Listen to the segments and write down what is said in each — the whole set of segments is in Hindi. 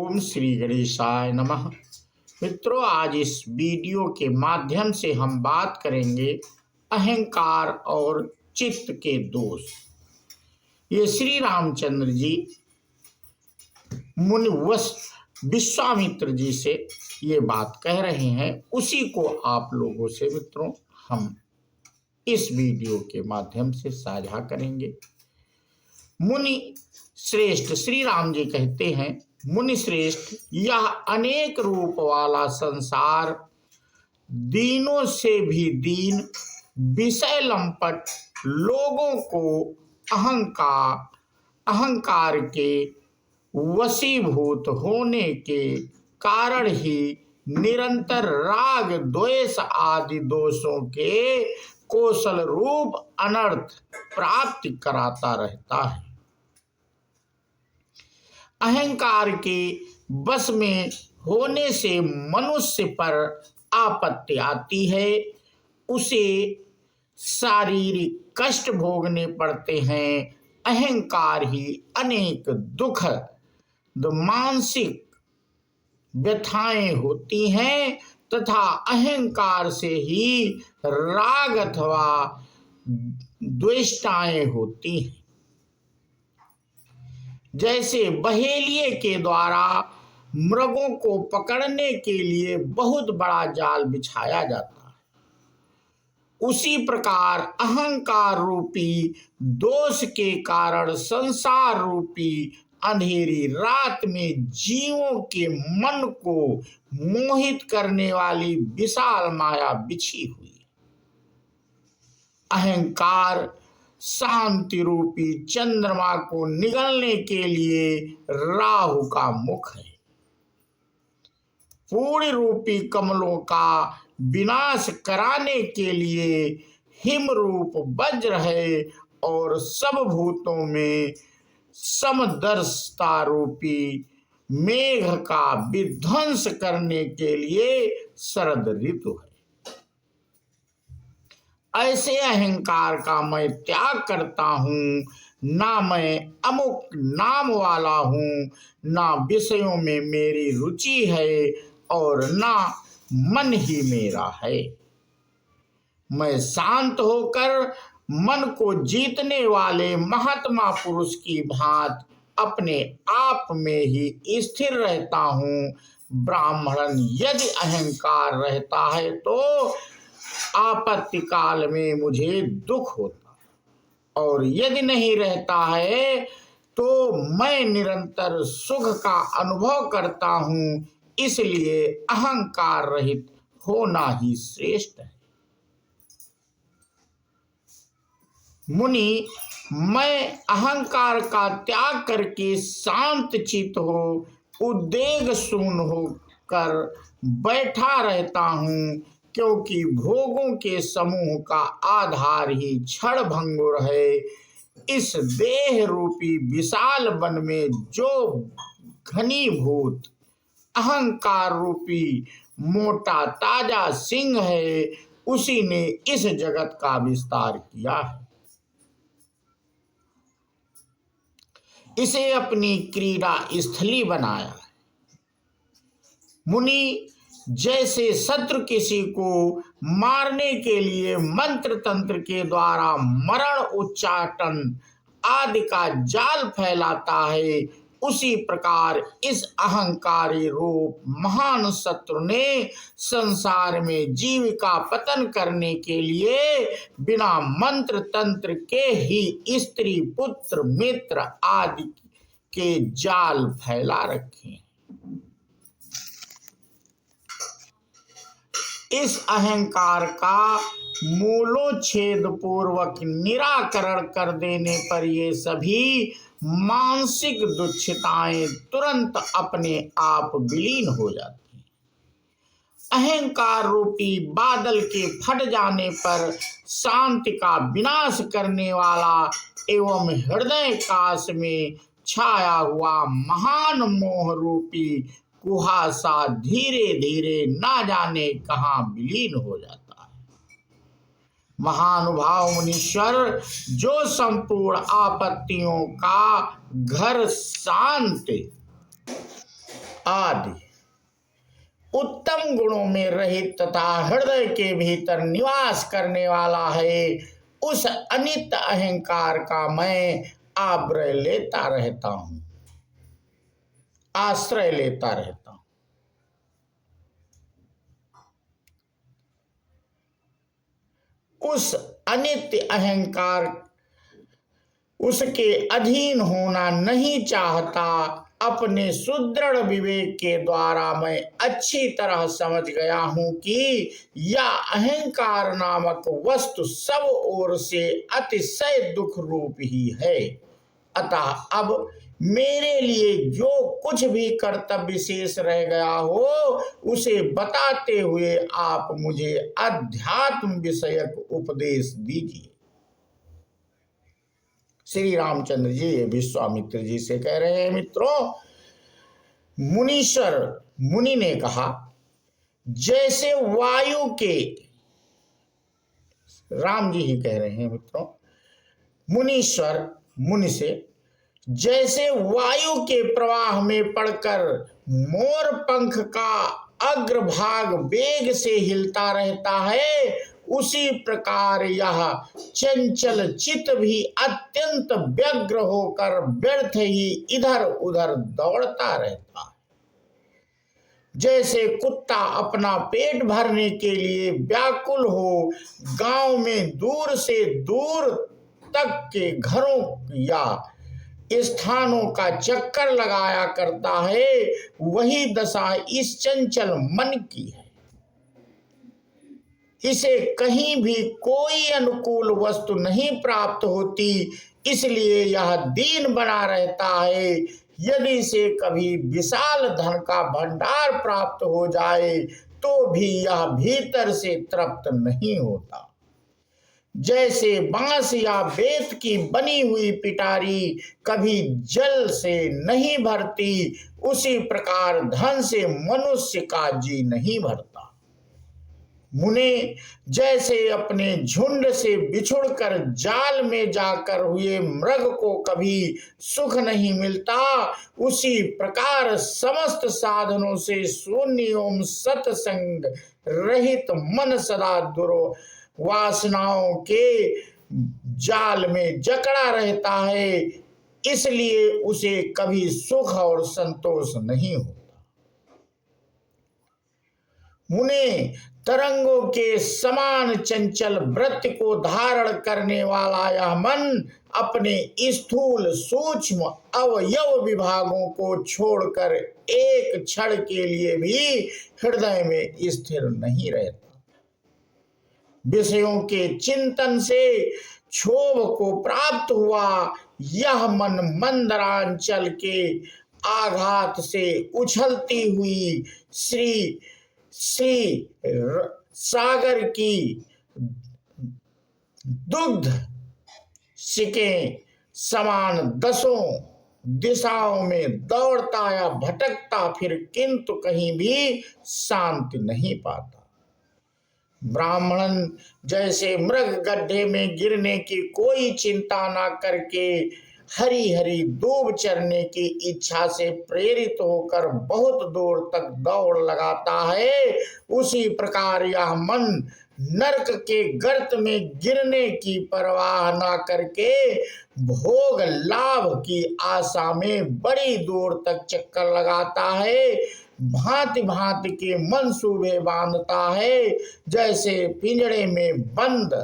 ओम श्री गणेशाय नमः। मित्रों, आज इस वीडियो के माध्यम से हम बात करेंगे अहंकार और चित्त के दोष। ये श्री रामचंद्र जी मुनि विश्वामित्र जी से ये बात कह रहे हैं, उसी को आप लोगों से मित्रों हम इस वीडियो के माध्यम से साझा करेंगे। मुनि श्रेष्ठ श्री राम जी कहते हैं, मुनि श्रेष्ठ, यह अनेक रूप वाला संसार दीनों से भी दीन विषय लंपट लोगों को अहंकार के वशीभूत होने के कारण ही निरंतर राग द्वेष आदि दोषों के कौशल रूप अनर्थ प्राप्ति कराता रहता है। अहंकार के बस में होने से मनुष्य पर आपत्ति आती है, उसे शारीरिक कष्ट भोगने पड़ते हैं। अहंकार ही अनेक दुख मानसिक व्यथाएं होती हैं तथा अहंकार से ही राग अथवा द्वेष्टाएं होती हैं। जैसे बहेलिए के द्वारा मृगों को पकड़ने के लिए बहुत बड़ा जाल बिछाया जाता है, उसी प्रकार अहंकार रूपी दोष के कारण संसार रूपी अंधेरी रात में जीवों के मन को मोहित करने वाली विशाल माया बिछी हुई। अहंकार शांति रूपी चंद्रमा को निगलने के लिए राहु का मुख है। पूर्ण रूपी कमलों का विनाश कराने के लिए हिम रूप वज्र है और सब भूतों में समदर्शता रूपी मेघ का विध्वंस करने के लिए शरद ऋतु है। ऐसे अहंकार का मैं त्याग करता हूँ। ना मैं अमुक नाम वाला हूँ, ना विषयों में मेरी रुचि है और ना मन ही मेरा है। मैं शांत होकर मन को जीतने वाले महात्मा पुरुष की भांति अपने आप में ही स्थिर रहता हूँ। ब्राह्मण यदि अहंकार रहता है तो आपत्ति काल में मुझे दुख होता है, और यदि नहीं रहता है तो मैं निरंतर सुख का अनुभव करता हूँ। इसलिए अहंकार रहित होना ही श्रेष्ठ है। मुनि, मैं अहंकार का त्याग करके शांत चित्त हो उद्वेग शून्य होकर बैठा रहता हूँ, क्योंकि भोगों के समूह का आधार ही क्षण भंगुर है। इस देह रूपी विशाल वन में जो घनीभूत अहंकार रूपी मोटा ताजा सिंह है, उसी ने इस जगत का विस्तार किया है। इसे अपनी क्रीड़ा स्थली बनाया है। मुनि, जैसे शत्रु किसी को मारने के लिए मंत्र तंत्र के द्वारा मरण उच्चाटन आदि का जाल फैलाता है, उसी प्रकार इस अहंकारी रूप महान शत्रु ने संसार में जीव का पतन करने के लिए बिना मंत्र तंत्र के ही स्त्री पुत्र मित्र आदि के जाल फैला रखे हैं। इस अहंकार का मूलोच्छेद पूर्वक निराकरण कर देने पर ये सभी मानसिक दुच्छिताएं तुरंत अपने आप विलीन हो जाती हैं। अहंकार रूपी बादल के फट जाने पर शांति का विनाश करने वाला एवं हृदय काश में छाया हुआ महान मोह रूपी कुहासा धीरे धीरे ना जाने कहाँ विलीन हो जाता है। महानुभाव मुनीश्वर, जो संपूर्ण आपत्तियों का घर शांत आदि उत्तम गुणों में रहित तथा हृदय के भीतर निवास करने वाला है, उस अनित्य अहंकार का मैं आश्रय लेता रहता हूं, आश्रय लेता रहता हूं। उस अनित्य अहंकार उसके अधीन होना नहीं चाहता। अपने सुदृढ़ विवेक के द्वारा मैं अच्छी तरह समझ गया हूं कि यह अहंकार नामक वस्तु सब ओर से अतिशय दुख रूप ही है। अतः अब मेरे लिए जो कुछ भी कर्तव्य शेष रह गया हो, उसे बताते हुए आप मुझे अध्यात्म विषयक उपदेश दीजिए। श्री रामचंद्र जी ये विश्वामित्र जी से कह रहे हैं, मित्रों, मुनीश्वर मुनि ने कहा, जैसे वायु के, राम जी ही कह रहे हैं मित्रों, मुनीश्वर मुनि से, जैसे वायु के प्रवाह में पड़कर मोर पंख का अग्रभाग वेग से हिलता रहता है, उसी प्रकार यह चंचल चित्त भी अत्यंत व्यग्र होकर व्यर्थ ही इधर उधर दौड़ता रहता है। जैसे कुत्ता अपना पेट भरने के लिए व्याकुल हो गांव में दूर से दूर तक के घरों या स्थानों का चक्कर लगाया करता है, वही दशा इस चंचल मन की है। इसे कहीं भी कोई अनुकूल वस्तु नहीं प्राप्त होती, इसलिए यह दीन बना रहता है। यदि इसे कभी विशाल धन का भंडार प्राप्त हो जाए तो भी यह भीतर से तृप्त नहीं होता। जैसे बांस या बेत की बनी हुई पिटारी कभी जल से नहीं भरती, उसी प्रकार धन से मनुष्य का जी नहीं भरता। मुने जैसे अपने झुंड से बिछुड़कर जाल में जाकर हुए मृग को कभी सुख नहीं मिलता, उसी प्रकार समस्त साधनों से शून्य एवं सत्संग रहित मन सदा वासनाओं के जाल में जकड़ा रहता है, इसलिए उसे कभी सुख और संतोष नहीं होता। मुने तरंगों के समान चंचल वृत्ति को धारण करने वाला यह मन अपने स्थूल सूक्ष्म अवयव विभागों को छोड़कर एक क्षण के लिए भी हृदय में स्थिर नहीं रहता। विषयों के चिंतन से क्षोभ को प्राप्त हुआ यह मन मंदरांचल के आघात से उछलती हुई श्री सागर की दुग्ध सिके समान दसों दिशाओं में दौड़ता या भटकता फिर किंतु कहीं भी शांति नहीं पाता। ब्राह्मण जैसे मृग गड्ढे में गिरने की कोई चिंता ना करके हरी हरी दूब चरने की इच्छा से प्रेरित होकर बहुत दूर तक दौड़ लगाता है, उसी प्रकार यह मन नरक के गर्त में गिरने की परवाह ना करके भोग लाभ की आशा में बड़ी दूर तक चक्कर लगाता है, भांति भांति के मंसूबे बांधता है। जैसे पिंजड़े में बंद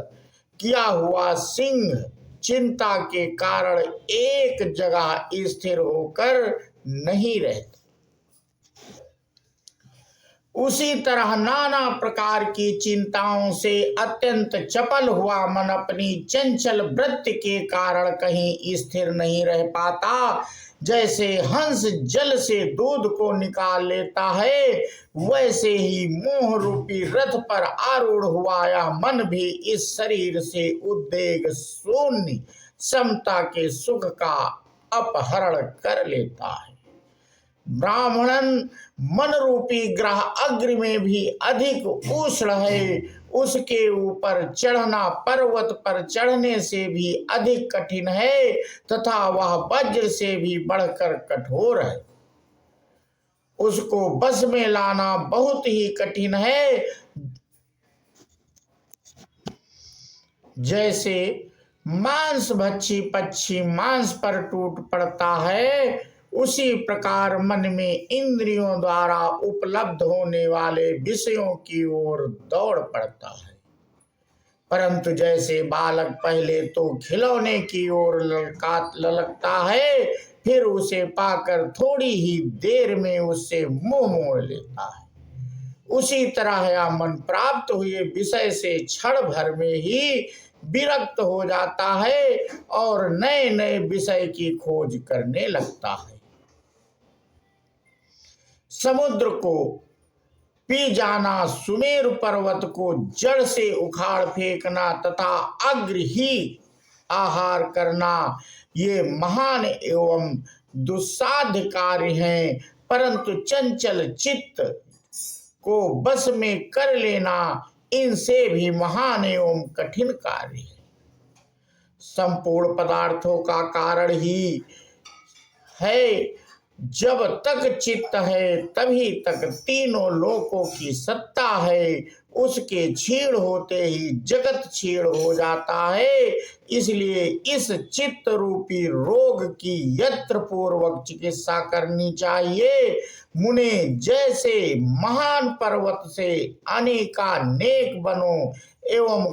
किया हुआ सिंह चिंता के कारण एक जगह स्थिर होकर नहीं रहता, उसी तरह नाना प्रकार की चिंताओं से अत्यंत चपल हुआ मन अपनी चंचल वृत्ति के कारण कहीं स्थिर नहीं रह पाता। जैसे हंस जल से दूध को निकाल लेता है, वैसे ही मोह रूपी रथ पर आरूढ़ हुआ यह मन भी इस शरीर से उद्वेग शून्य समता के सुख का अपहरण कर लेता है। ब्राह्मणन मन रूपी ग्रह अग्नि में भी अधिक उष्ण है, उसके ऊपर चढ़ना पर्वत पर चढ़ने से भी अधिक कठिन है तथा वह वज्र से भी बढ़कर कठोर है। उसको बस में लाना बहुत ही कठिन है। जैसे मांसभक्षी पक्षी मांस पर टूट पड़ता है, उसी प्रकार मन में इंद्रियों द्वारा उपलब्ध होने वाले विषयों की ओर दौड़ पड़ता है। परंतु जैसे बालक पहले तो खिलौने की ओर ललकता है, फिर उसे पाकर थोड़ी ही देर में उससे मुंह मोड़ लेता है, उसी तरह यह मन प्राप्त हुए विषय से क्षण भर में ही विरक्त हो जाता है और नए नए विषय की खोज करने लगता है। समुद्र को पी जाना, सुमेरु पर्वत को जड़ से उखाड़ फेंकना तथा अग्र ही आहार करना, ये महान एवं दुस्साध्य कार्य हैं, परंतु चंचल चित्त को बस में कर लेना इनसे भी महान एवं कठिन कार्य है। संपूर्ण पदार्थों का कारण ही है। जब तक चित्त है तभी तक तीनों लोकों की सत्ता है। उसके क्षीण होते ही जगत क्षीण हो जाता है। इसलिए इस चित्त रूपी रोग की यत्र पूर्वक चिकित्सा करनी चाहिए। मुने जैसे महान पर्वत से अनेकानेक वनों एवं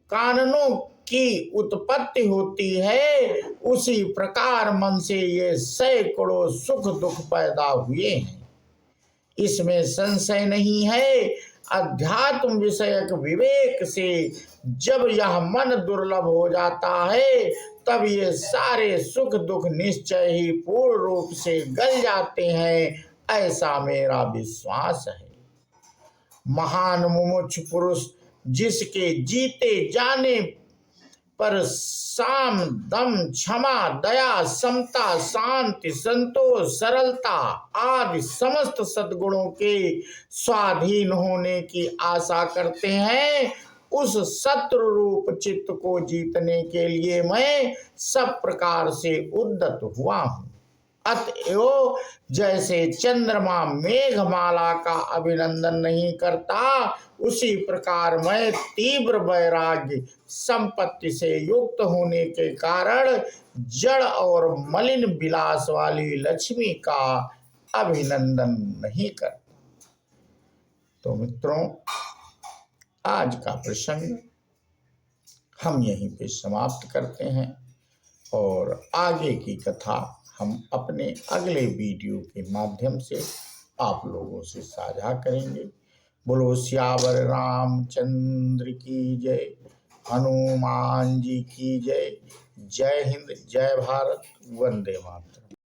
काननों की उत्पत्ति होती है, उसी प्रकार मन से ये सैकड़ों सुख दुख पैदा हुए हैं, इसमें संशय नहीं है। अध्यात्म विषयक विवेक से जब यह मन दुर्लभ हो जाता है, तब ये सारे सुख दुख निश्चय ही पूर्ण रूप से गल जाते हैं, ऐसा मेरा विश्वास है। महान मुमुक्ष पुरुष जिसके जीते जाने पर साम दम क्षमा दया समता शांति संतोष सरलता आदि समस्त सद्गुणों के स्वाधीन होने की आशा करते हैं, उस शत्रु रूप चित्त को जीतने के लिए मैं सब प्रकार से उद्यत हुआ हूँ। अतएव जैसे चंद्रमा मेघमाला का अभिनंदन नहीं करता, उसी प्रकार मैं तीव्र वैराग्य संपत्ति से युक्त होने के कारण जड़ और मलिन विलास वाली लक्ष्मी का अभिनंदन नहीं करता। तो मित्रों, आज का प्रसंग हम यहीं पे समाप्त करते हैं और आगे की कथा हम अपने अगले वीडियो के माध्यम से आप लोगों से साझा करेंगे। बोलो सियावर रामचंद्र की जय, हनुमान जी की जय। जय हिंद, जय भारत, वंदे मातरम।